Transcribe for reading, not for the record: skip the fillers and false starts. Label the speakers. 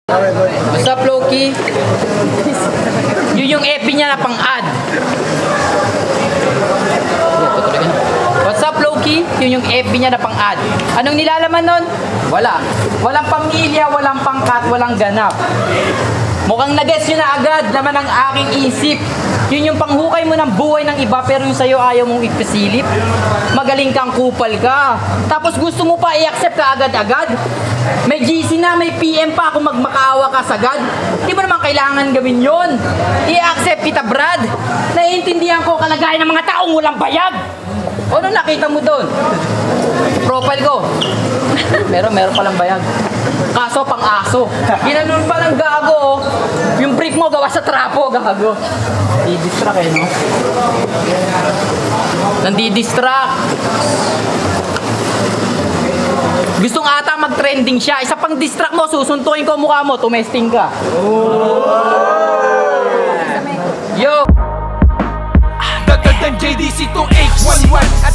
Speaker 1: What's up, Loki? Yun yung FB niya na pang-ad. What's up, Loki? Yun yung FB niya na pang-ad. Anong nilalaman nun? Wala. Walang pamilya, walang pangkat, walang ganap. Mukhang nag-guess yun na agad, laman ng aking isip. Yun yung panghukay mo ng buhay ng iba pero yung sa'yo ayaw mong ipasilip. Magaling kang kupal ka. Tapos gusto mo pa i-accept ka agad-agad. May GC na, may PM pa kung magmakaawa ka sagad. Di mo naman kailangan gawin yun. I-accept kita, Brad. Naiintindihan ko kalagayan ng mga taong walang bayag. O ano nakita mo doon? Profile ko. Meron palang bayag. Kaso pang aso. Ginanon pa ng gago. Yung brief mo gawa sa trapo, gago. Nandidistract eh, no? Nandidistract. Gustong ata mag-trending siya. Isa pang distract mo, susuntukin ko mukha mo, tumesting ka. Yo!
Speaker 2: Dagdag ng JDC to H11 at